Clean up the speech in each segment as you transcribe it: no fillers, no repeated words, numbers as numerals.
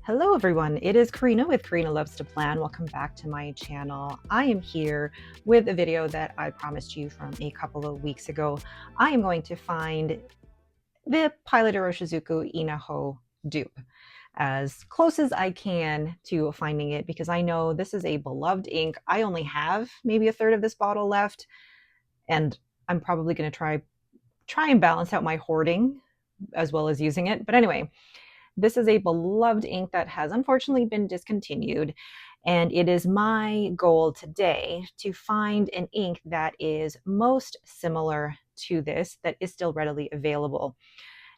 Hello everyone, it is Karina with Karina Loves to Plan. Welcome back to my channel. I am here with a video that I promised you from a couple of weeks ago. I am going to find the Pilot Iroshizuku Ina-Ho dupe as close as I can to finding it, because I know this is a beloved ink. I only have maybe a third of this bottle left, and I'm probably going to try and balance out my hoarding as well as using it. But anyway, this is a beloved ink that has unfortunately been discontinued, and it is my goal today to find an ink that is most similar to this that is still readily available.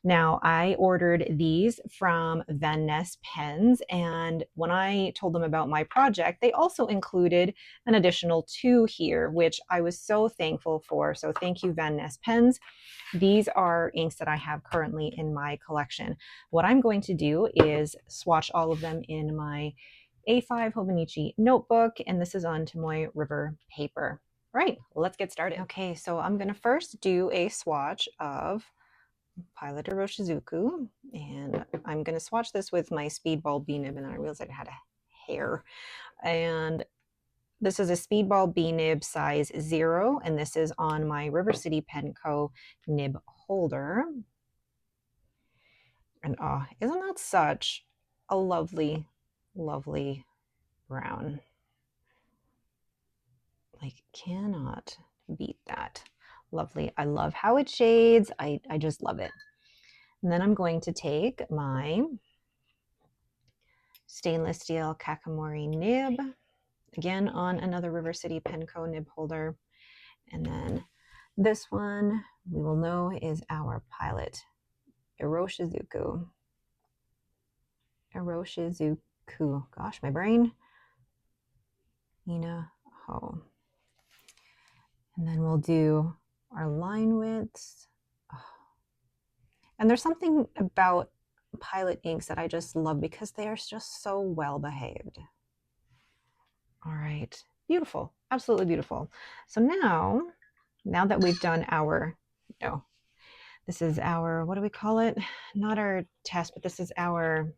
Now, I ordered these from Van Ness Pens, and when I told them about my project, they also included an additional 2 here, which I was so thankful for. So thank you, Van Ness Pens. These are inks that I have currently in my collection. What I'm going to do is swatch all of them in my A5 Hobonichi notebook, and this is on Tomoe River paper. All right, let's get started. Okay, so I'm going to first do a swatch of Pilot Iroshizuku, and I'm going to swatch this with my Speedball B nib, and then I realized I had a hair. And this is a Speedball B nib size 0, and this is on my River City Pen Co. nib holder. And oh, isn't that such a lovely, lovely brown? Like, cannot beat that. Lovely. I love how it shades. I just love it. And then I'm going to take my stainless steel Kakamori nib, again on another River City Pen Co. nib holder. And then this one we will know is our Pilot Iroshizuku. Gosh, my brain. Inaho. And then we'll do our line widths. Oh. And there's something about Pilot inks that I just love because they are just so well behaved. All right, beautiful, absolutely beautiful. So now that we've done our, this is our, what do we call it? Not our test, but this is our,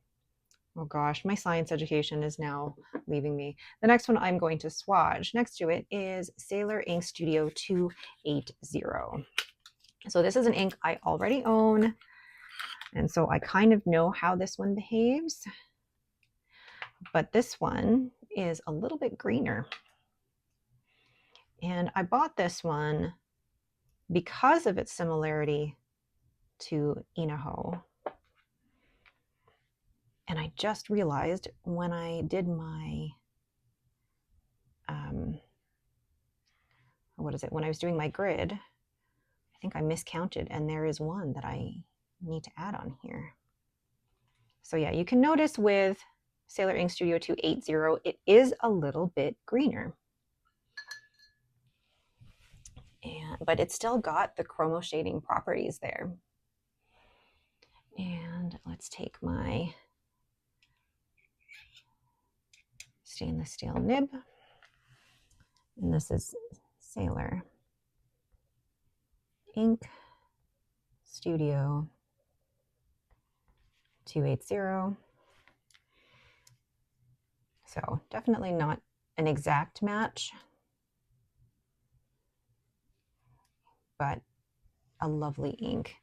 oh gosh, my science education is now leaving me. The next one I'm going to swatch next to it is Sailor Ink Studio 280. So this is an ink I already own, and so I kind of know how this one behaves. But this one is a little bit greener. And I bought this one because of its similarity to Inaho. And I just realized when I did my, when I was doing my grid, I think I miscounted, and there is one that I need to add on here. So yeah, you can notice with Sailor Ink Studio 280, it is a little bit greener. But it's still got the chromo shading properties there. And let's take my stainless steel nib, and this is Sailor Ink Studio 280. So definitely not an exact match, but a lovely ink.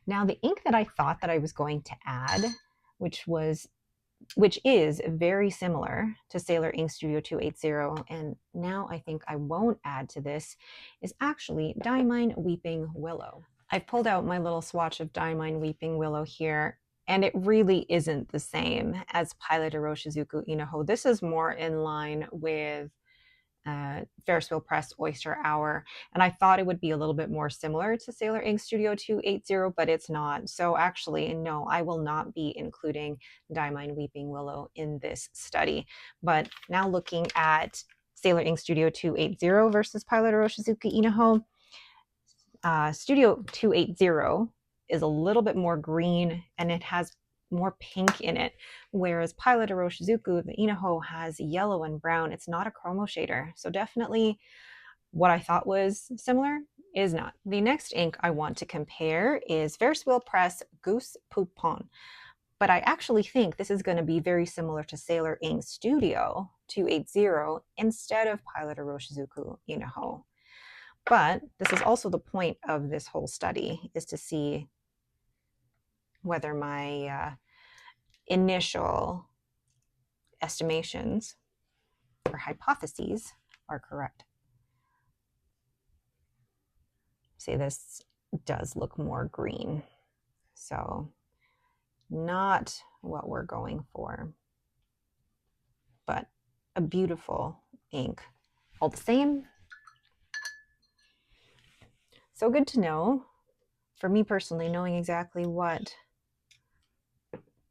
Now, the ink that I thought that I was going to add, which is very similar to Sailor Ink Studio 280, and now I think I won't add to this, is actually Diamine Weeping Willow. I've pulled out my little swatch of Diamine Weeping Willow here, and it really isn't the same as Pilot Iroshizuku Ina-Ho. This is more in line with Ferris Press Oyster Hour, and I thought it would be a little bit more similar to Sailor Ink Studio 280, but it's not. So actually, no, I will not be including Diamine Weeping Willow in this study. But now looking at Sailor Ink Studio 280 versus Pilot Iroshizuku Ina-Ho, Studio 280 is a little bit more green, and it has more pink in it, whereas Pilot Iroshizuku, the Inaho, has yellow and brown. It's not a chromo shader, so definitely what I thought was similar is not. The next ink I want to compare is Ferris Press Goose Poupon. but I actually think this is going to be very similar to Sailor Ink Studio 280 instead of Pilot Iroshizuku Ina-Ho. But this is also the point of this whole study, is to see whether my initial estimations or hypotheses are correct. See, this does look more green, so not what we're going for, but a beautiful ink all the same. So good to know, for me personally, knowing exactly what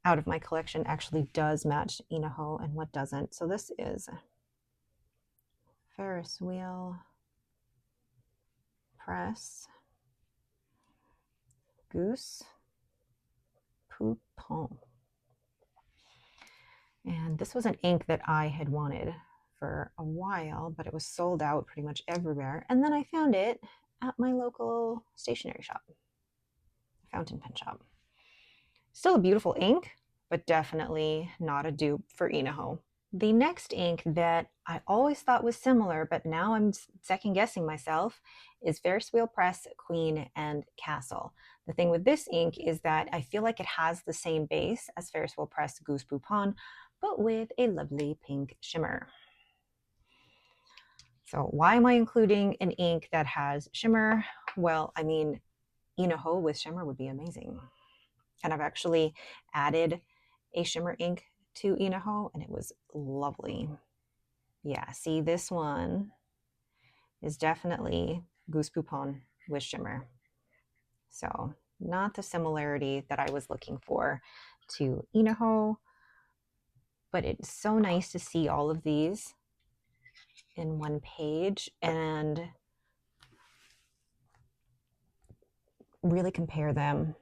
out of my collection actually does match Inaho and what doesn't. So this is Ferris wheel press goose poupon. And this was an ink that I had wanted for a while, but it was sold out pretty much everywhere. And then I found it at my local stationery shop, fountain pen shop. Still a beautiful ink, but definitely not a dupe for Inaho. The next ink that I always thought was similar, but now I'm second guessing myself, is Ferris Wheel Press Queen and Castle. The thing with this ink is that I feel like it has the same base as Ferris Wheel Press Goose Poupon, but with a lovely pink shimmer. So why am I including an ink that has shimmer? Well, I mean, Inaho with shimmer would be amazing. And I've actually added a shimmer ink to Inaho, and it was lovely. Yeah, see, this one is definitely Goose Poupon with shimmer. So not the similarity that I was looking for to Inaho, but it's so nice to see all of these in one page and really compare them,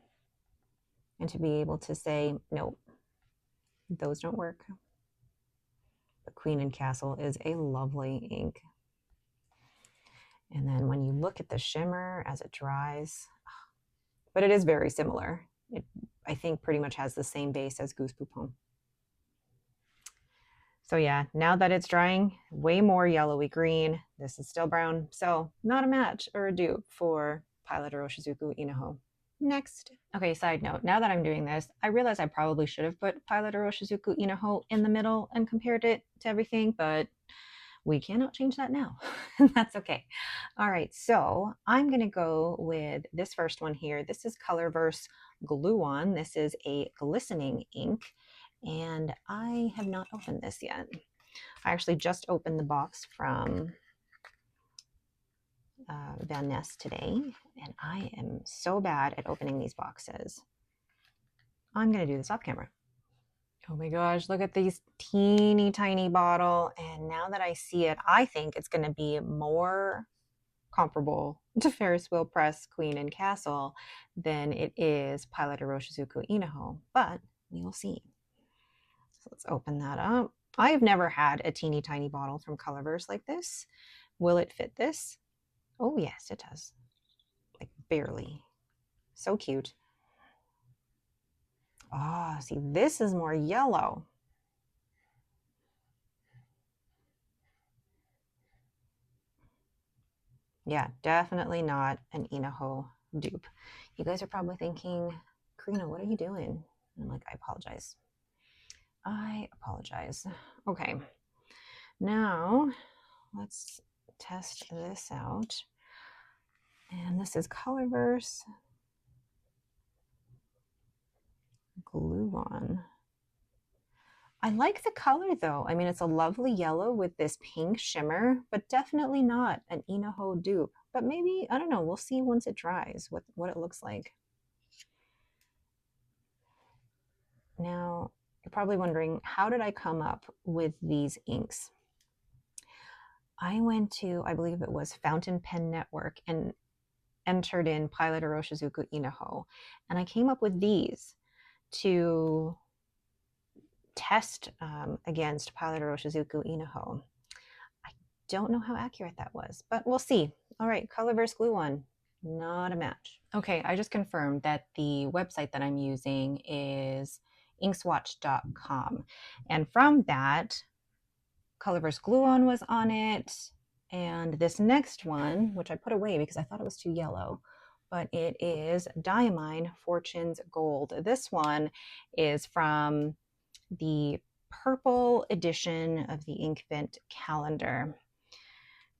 and to be able to say, nope, those don't work. But Queen and Castle is a lovely ink. And then when you look at the shimmer as it dries, but it is very similar. It, I think, pretty much has the same base as Goose Poupon. So yeah, now that it's drying, way more yellowy green. This is still brown, so not a match or a dupe for Pilot Iroshizuku Ina-Ho. Next. Okay, side note, now that I'm doing this, I realize I probably should have put Pilot Iroshizuku Ina-Ho in the middle and compared it to everything, but we cannot change that now. That's okay. All right, so I'm going to go with this first one here. This is Colorverse Glue On. This is a glistening ink, and I have not opened this yet. I actually just opened the box from Van Ness today, and I am so bad at opening these boxes. I'm going to do this off camera. Oh my gosh, look at these teeny tiny bottle. And now that I see it, I think it's going to be more comparable to Ferris Wheel Press Queen and Castle than it is Pilot Iroshizuku Ina-Ho, but we will see. So let's open that up. I have never had a teeny tiny bottle from Colorverse like this. Will it fit this? Oh yes, it does. Like barely. So cute. Oh, see, this is more yellow. Yeah, definitely not an Inaho dupe. You guys are probably thinking, Karina, what are you doing? And I'm like, I apologize. I apologize. Okay, now let's test this out. And this is Colorverse Glue On. I like the color though. I mean, it's a lovely yellow with this pink shimmer, but definitely not an Inaho dupe. But maybe, I don't know, we'll see once it dries what it looks like. Now, you're probably wondering, how did I come up with these inks? I went to, I believe it was Fountain Pen Network, and entered in Pilot Iroshizuku Ina-Ho, and I came up with these to test against Pilot Iroshizuku Ina-Ho. I don't know how accurate that was, but we'll see. All right, Colorverse Glue On, not a match. Okay, I just confirmed that the website that I'm using is inkswatch.com. And from that, Colorverse Glue On was on it. And this next one, which I put away because I thought it was too yellow, but it is Diamine Fortune's Gold. This one is from the purple edition of the Inkvent calendar.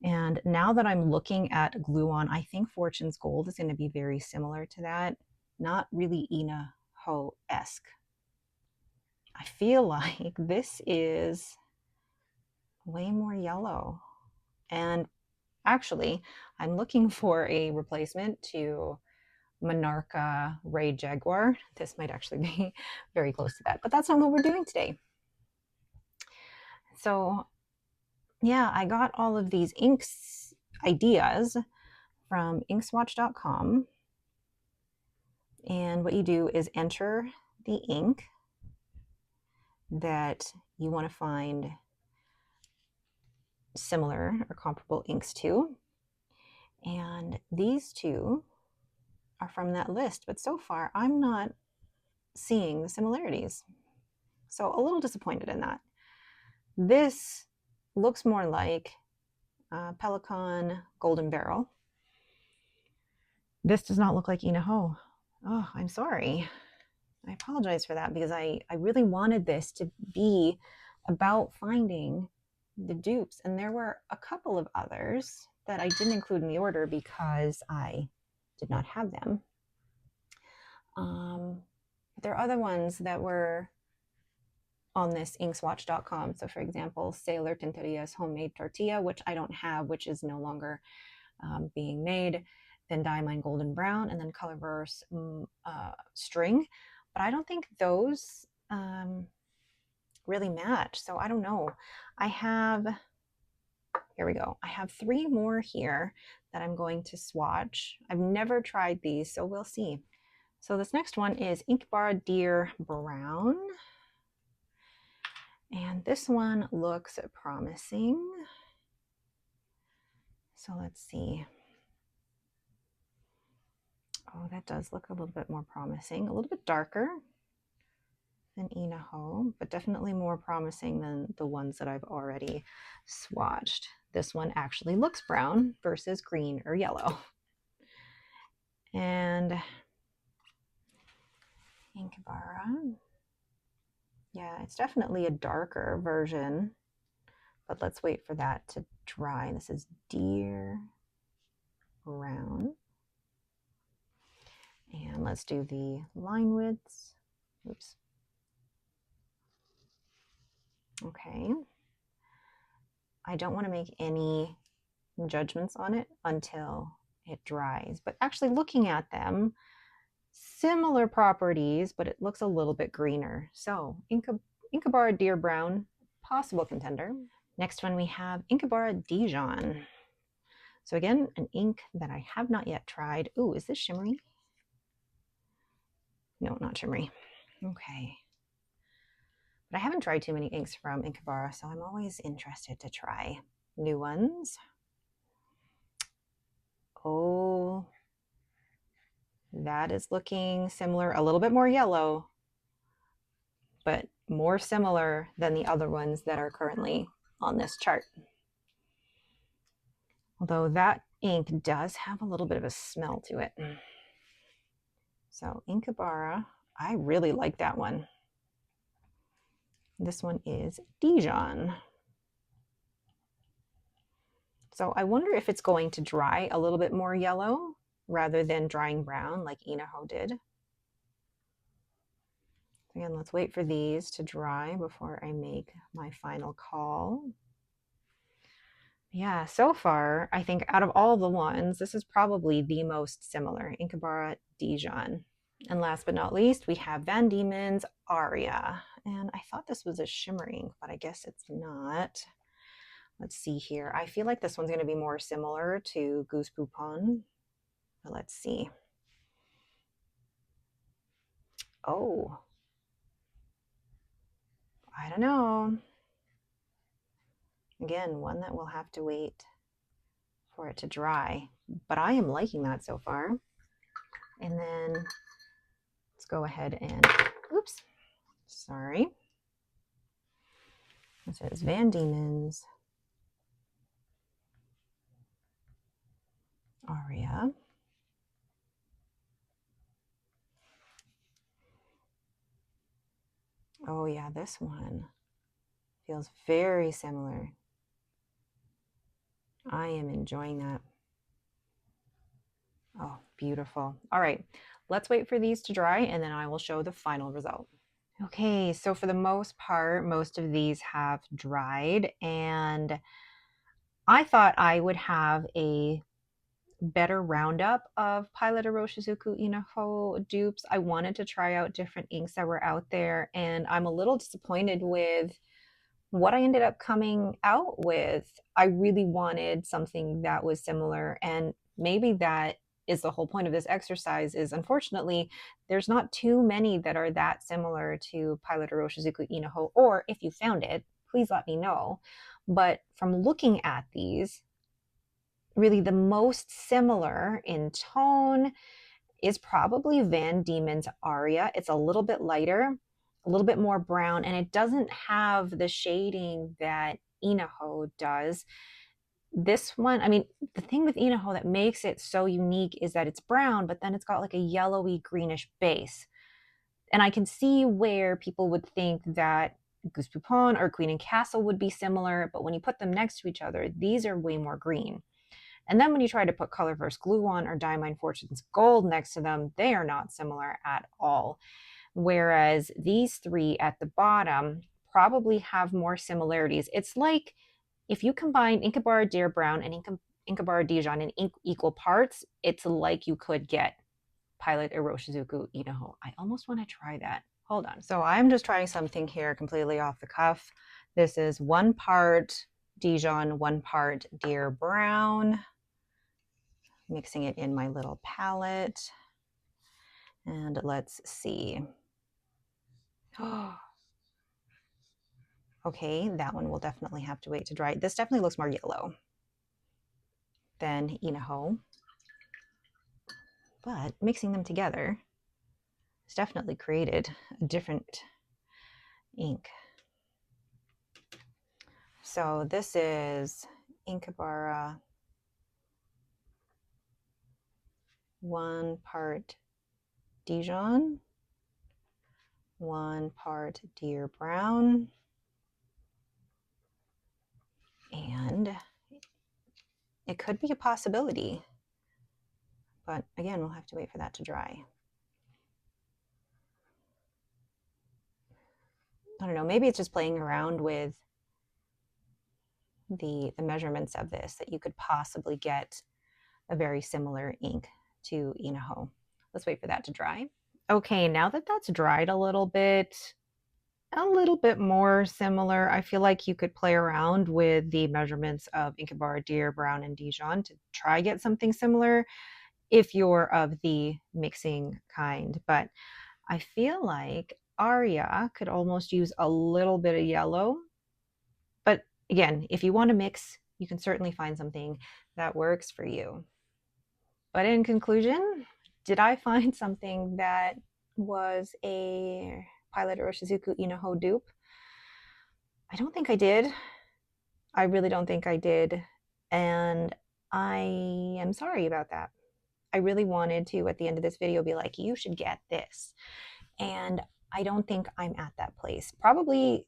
And now that I'm looking at Glue On, I think Fortune's Gold is going to be very similar to that. Not really Inaho-esque. I feel like this is way more yellow. And actually, I'm looking for a replacement to Monarcha Ray Jaguar. This might actually be very close to that, but that's not what we're doing today. So yeah, I got all of these inks ideas from inkswatch.com. And what you do is enter the ink that you want to find similar or comparable inks to. And these two are from that list, but so far I'm not seeing the similarities. So a little disappointed in that. This looks more like Pelican Golden Barrel. This does not look like Inaho. Oh, I'm sorry. I apologize for that because I really wanted this to be about finding the dupes. And there were a couple of others that I didn't include in the order because I did not have them. There are other ones that were on this inkswatch.com. So for example, Sailor Tinteria's Homemade Tortilla, which I don't have, which is no longer being made. Then Diamine Golden Brown, and then Colorverse String. But I don't think those really match. So I don't know. Here we go. I have 3 more here that I'm going to swatch. I've never tried these, so we'll see. So this next one is Inkbara Deer Brown. And this one looks promising. So let's see. Oh, that does look a little bit more promising. A little bit darker than Inaho, but definitely more promising than the ones that I've already swatched. This one actually looks brown versus green or yellow. And Inkbara. Yeah, it's definitely a darker version, but let's wait for that to dry. This is Deer Brown. And let's do the line widths. Oops. Okay. I don't want to make any judgments on it until it dries, but actually looking at them, similar properties, but it looks a little bit greener. So Inkbara Deer Brown, possible contender. Next one we have Inkbara Dijon. So again, an ink that I have not yet tried. Ooh, is this shimmery? No, not shimmery. Okay. But I haven't tried too many inks from Inkbara, so I'm always interested to try new ones. Oh, that is looking similar, a little bit more yellow, but more similar than the other ones that are currently on this chart. Although that ink does have a little bit of a smell to it. So Inkbara, I really like that one. This one is Dijon. So I wonder if it's going to dry a little bit more yellow rather than drying brown like Inaho did. Again, let's wait for these to dry before I make my final call. Yeah, so far, I think out of all the ones, this is probably the most similar, Inkbara Dijon. And last but not least, we have Van Diemen's Aria. And I thought this was a shimmering, but I guess it's not. Let's see here. I feel like this one's going to be more similar to Goose Poupon. But let's see. Oh. I don't know. Again, one that will have to wait for it to dry. But I am liking that so far. And then let's go ahead and, oops, Sorry. This is Van Diemen's Aria. Oh yeah, this one feels very similar. I am enjoying that. Oh, beautiful. All right, let's wait for these to dry and then I will show the final result. Okay, so for the most part, most of these have dried, and I thought I would have a better roundup of Pilot Iroshizuku Ina-Ho dupes. I wanted to try out different inks that were out there, and I'm a little disappointed with what I ended up coming out with. I really wanted something that was similar, and maybe that is the whole point of this exercise. Is unfortunately there's not too many that are that similar to Pilot Iroshizuku Inaho, or if you found it, please let me know. But from looking at these, really the most similar in tone is probably Van Diemen's Aria. It's a little bit lighter, a little bit more brown, and it doesn't have the shading that Inaho does. This one, I mean, the thing with Inaho that makes it so unique is that it's brown, but then it's got like a yellowy greenish base. And I can see where people would think that Goose Poupon or Queen and Castle would be similar, but when you put them next to each other, these are way more green. And then when you try to put Color vs. Glue on or Diamine Fortune's Gold next to them, they are not similar at all. Whereas these three at the bottom probably have more similarities. It's like if you combine Inkabara Deer Brown and Inkabara Dijon in equal parts, it's like you could get Pilot Iroshizuku Ina-Ho. I almost want to try that. Hold on. So I'm just trying something here completely off the cuff. This is 1 part Dijon, 1 part Deer Brown. Mixing it in my little palette. And let's see. Okay, that one will definitely have to wait to dry. This definitely looks more yellow than Inaho. But mixing them together has definitely created a different ink. So this is Inkabara 1 part Dijon, 1 part Deer Brown, and it could be a possibility, but again, we'll have to wait for that to dry. I don't know, maybe it's just playing around with the measurements of this, that you could possibly get a very similar ink to Inaho. Let's wait for that to dry. Okay, now that that's dried a little bit more similar, I feel like you could play around with the measurements of Inkabara Deer, Brown, and Dijon to try get something similar if you're of the mixing kind. But I feel like Aria could almost use a little bit of yellow. But again, if you want to mix, you can certainly find something that works for you. But in conclusion, did I find something that was a Pilot Iroshizuku Ina-Ho dupe? I don't think I did. I really don't think I did. And I am sorry about that. I really wanted to, at the end of this video, be like, you should get this. And I don't think I'm at that place. Probably,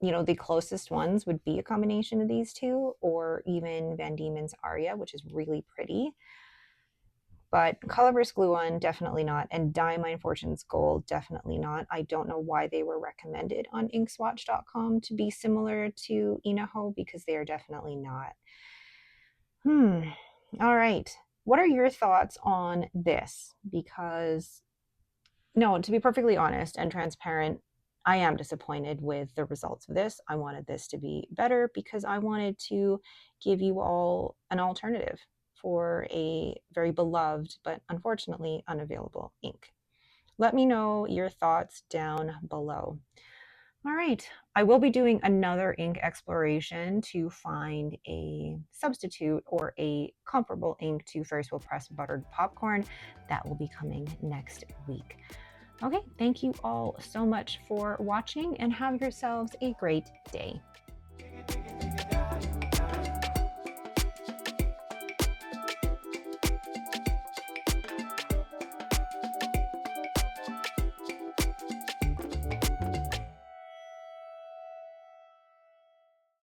you know, the closest ones would be a combination of these two, or even Van Diemen's Aria, which is really pretty. But Color vs. Glue on, definitely not. And Diamine Fortune's Gold, definitely not. I don't know why they were recommended on inkswatch.com to be similar to Inaho, because they are definitely not. All right. What are your thoughts on this? Because, no, to be perfectly honest and transparent, I am disappointed with the results of this. I wanted this to be better because I wanted to give you all an alternative for a very beloved but unfortunately unavailable ink. Let me know your thoughts down below. All right, I will be doing another ink exploration to find a substitute or a comparable ink to Ferris Wheel Press Buttered Popcorn. That will be coming next week. Okay, thank you all so much for watching and have yourselves a great day.